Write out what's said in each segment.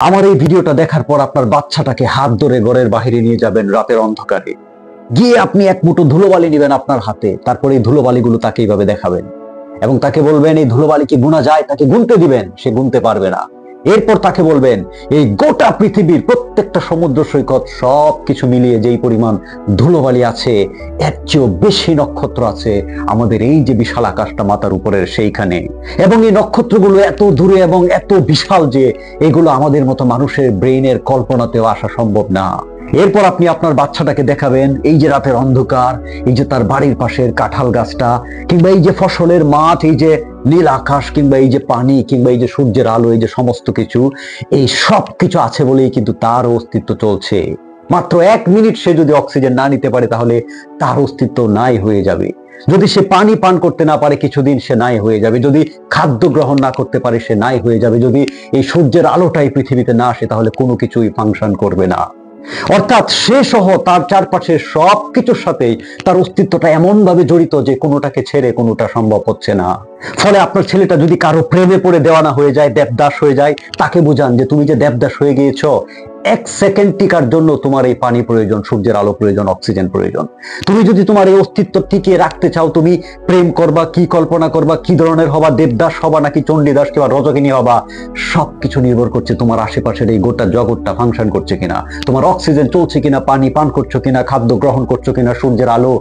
আমার এই ভিডিওটা দেখার পর আপনার বাচ্চাটাকে হাত ধরে ঘরের বাইরে নিয়ে যাবেন রাতের অন্ধকারে, গিয়ে আপনি এক মুঠো ধুলোবালি নেবেন আপনার হাতে, তারপরে এই ধুলোবালিগুলো তাকে এইভাবে দেখাবেন এবং তাকে বলবেন এই ধুলোবালি কি গুণা যায়, তাকে গুনতে দিবেন, সে গুনতে পারবে না। এরপর তাকে বলবেন এই গোটা পৃথিবীর প্রত্যেকটা সমুদ্র সৈকত সবকিছু মিলিয়ে যেই পরিমাণ ধুলোবালি আছে, এর চেয়েও বেশি নক্ষত্র আছে আমাদের এই যে বিশাল আকাশটা মাথার উপরের সেইখানে, এবং এই নক্ষত্রগুলো এত দূরে এবং এত বিশাল যে এগুলো আমাদের মতো মানুষের ব্রেইনের কল্পনাতেও আসা সম্ভব না। এরপর আপনি আপনার বাচ্চাটাকে দেখাবেন এই যে রাতের অন্ধকার, এই যে তার বাড়ির পাশের কাঁঠাল গাছটা, কিংবা এই যে ফসলের মাঠ, এই যে নীল আকাশ, কিংবা এই যে পানি, কিংবা এই যে সূর্যের আলো, এই যে সমস্ত কিছু, এই সব কিছু আছে বলেই কিন্তু তার অস্তিত্ব চলছে। মাত্র 1 মিনিট সে যদি অক্সিজেন না নিতে পারে তাহলে তার অস্তিত্ব নাই হয়ে যাবে। যদি সে পানি পান করতে না পারে কিছুদিন সে নাই হয়ে যাবে। যদি খাদ্য গ্রহণ না করতে পারে সে নাই হয়ে যাবে। যদি এই সূর্যের আলোটাই পৃথিবীতে না আসে তাহলে কোনো কিছুই ফাংশন করবে না। অর্থাৎ সে সহ তার চারপাশে সবকিছুর সাথেই তার অস্তিত্বটা এমন ভাবে জড়িত যে কোনোটাকে ছেড়ে কোনোটা সম্ভব হচ্ছে না। ফলে আপনার ছেলেটা যদি কারো প্রেমে পড়ে দেওয়ানা হয়ে যায়, দেবদাস হয়ে যায়, তাকে বুঝান যে তুমি যে দেবদাস হয়ে গিয়েছো, 1 সেকেন্ড টিকার জন্য তোমার এই পানি প্রয়োজন, সূর্যের আলো প্রয়োজন, অক্সিজেন প্রয়োজন। তুমি যদি তোমার এই অস্তিত্ব টিকিয়ে রাখতে চাও, তুমি প্রেম করবা, কি কল্পনা করবা, কি ধরনের হবা, দেবদাস হবা নাকি চণ্ডীদাস কিংবা রজকিনী হবা, সবকিছু নির্ভর করছে তোমার আশেপাশের এই গোটা জগৎটা ফাংশন করছে কিনা, তোমার অক্সিজেন চলছে কিনা, পানি পান করছো কিনা, খাদ্য গ্রহণ করছো কিনা, সূর্যের আলো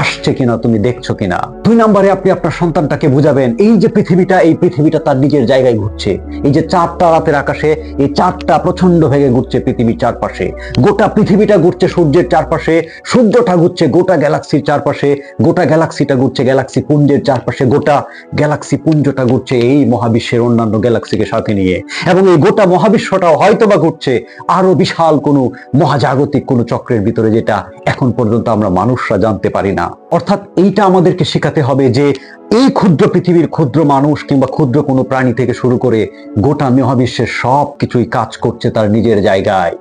আসছে কিনা তুমি দেখছো কিনা। 2 নম্বরে আপনি আপনার সন্তানটাকে বুঝাবেন এই যে পৃথিবীটা, এই পৃথিবীটা তার নিজের জায়গায় ঘুরছে। এই যে 4টা রাতের আকাশে, এই 4টা প্রচন্ড ভেগে ঘুরছে পৃথিবীর চারপাশে, গোটা পৃথিবীটা ঘুরছে সূর্যের চারপাশে, সূর্যটা ঘুরছে গোটা গ্যালাক্সির চারপাশে, গোটা গ্যালাক্সিটা ঘুরছে গ্যালাক্সি পুঞ্জের চারপাশে, গোটা গ্যালাক্সি পুঞ্জটা ঘুরছে এই মহাবিশ্বের অন্যান্য গ্যালাক্সিকে সাথে নিয়ে, এবং এই গোটা মহাবিশ্বটাও হয়তোবা ঘুরছে আরো বিশাল কোনো মহাজাগতিক কোনো চক্রের ভিতরে, যেটা এখন পর্যন্ত আমরা মানুষরা জানতে পারি না। অর্থাৎ এইটা আমাদেরকে শেখাতে হবে যে এই ক্ষুদ্র পৃথিবীর ক্ষুদ্র মানুষ কিংবা ক্ষুদ্র কোনো প্রাণী থেকে শুরু করে গোটা মহাবিশ্বের সব কিছুই কাজ করছে তার নিজের জায়গায়।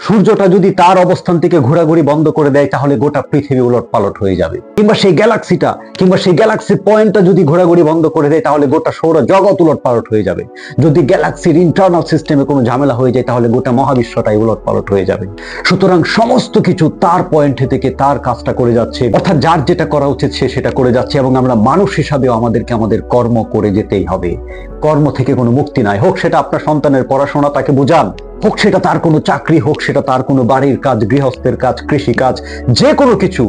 সূর্যটা যদি তার অবস্থান থেকে ঘোরাঘুরি বন্ধ করে দেয় তাহলে গোটা পৃথিবী উলট পালট হয়ে যাবে, কিংবা সেই গ্যালাক্সিটা কিংবা সেই গ্যালাক্সির পয়েন্টটা যদি ঘোরাঘুরি বন্ধ করে দেয় তাহলে গোটা সৌর জগৎ উলট পালট হয়ে যাবে। যদি গ্যালাক্সির ইন্টারনাল সিস্টেমে কোনো ঝামেলা হয়ে যায় তাহলে গোটা মহাবিশ্বটাই উলট পালট হয়ে যাবে। সুতরাং সমস্ত কিছু তার পয়েন্ট থেকে তার কাজটা করে যাচ্ছে, অর্থাৎ যার যেটা করা উচিত সে সেটা করে যাচ্ছে, এবং আমরা মানুষ হিসাবেও আমাদেরকে আমাদের কর্ম করে যেতেই হবে। কর্ম থেকে কোনো মুক্তি নাই। হোক সেটা আপনার সন্তানের পড়াশোনা, তাকে বোঝান, হোক সেটা তার কোনো চাকরি, হোক সেটা তার কোনো বাড়ির কাজ, গৃহস্থের কাজ, কৃষি কাজ, যে কোনো কিছু,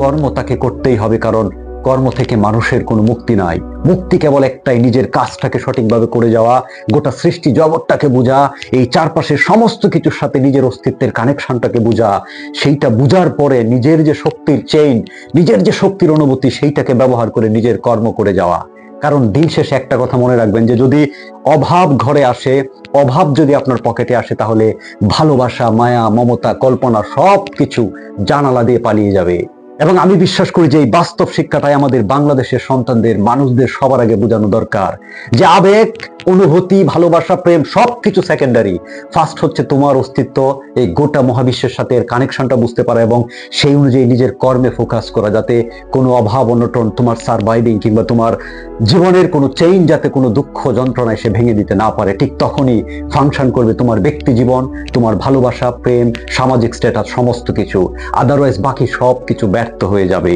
কর্ম তাকে করতেই হবে, কারণ কর্ম থেকে মানুষের কোনো মুক্তি নাই। মুক্তি কেবল একটাই, নিজের কাজটাকে সঠিকভাবে করে যাওয়া, গোটা সৃষ্টি জগৎটাকে বোঝা, এই চারপাশের সমস্ত কিছুর সাথে নিজের অস্তিত্বের কানেকশনটাকে বোঝা, সেইটা বুঝার পরে নিজের যে শক্তির চেইন, নিজের যে শক্তির অনুভূতি, সেইটাকে ব্যবহার করে নিজের কর্ম করে যাওয়া। কারণ দিন শেষে একটা কথা মনে রাখবেন যে যদি অভাব ঘরে আসে, অভাব যদি আপনার পকেটে আসে, তাহলে ভালোবাসা, মায়া, মমতা, কল্পনা সবকিছু জানালা দিয়ে পালিয়ে যাবে। এবং আমি বিশ্বাস করি যে এই বাস্তব শিক্ষাটাই আমাদের বাংলাদেশের সন্তানদের, মানুষদের সবার আগে বোঝানো দরকার যে আবেগ, অনুভূতি, ভালোবাসা, প্রেম সবকিছু সেকেন্ডারি। ফার্স্ট হচ্ছে তোমার অস্তিত্ব, এই গোটা মহাবিশ্বের সাথে এর কানেকশনটা বুঝতে পারা এবং সেই অনুযায়ী নিজের কর্মে ফোকাস করা, যাতে কোনো অভাব অনটন তোমার সারভাইভিং কিংবা তোমার জীবনের কোনো চেইন যাতে কোনো দুঃখ যন্ত্রণা এসে ভেঙে দিতে না পারে। ঠিক তখনই ফাংশন করবে তোমার ব্যক্তি জীবন, তোমার ভালোবাসা, প্রেম, সামাজিক স্ট্যাটাস, সমস্ত কিছু। আদারওয়াইজ বাকি সব কিছু ব্যর্থ হয়ে যাবে।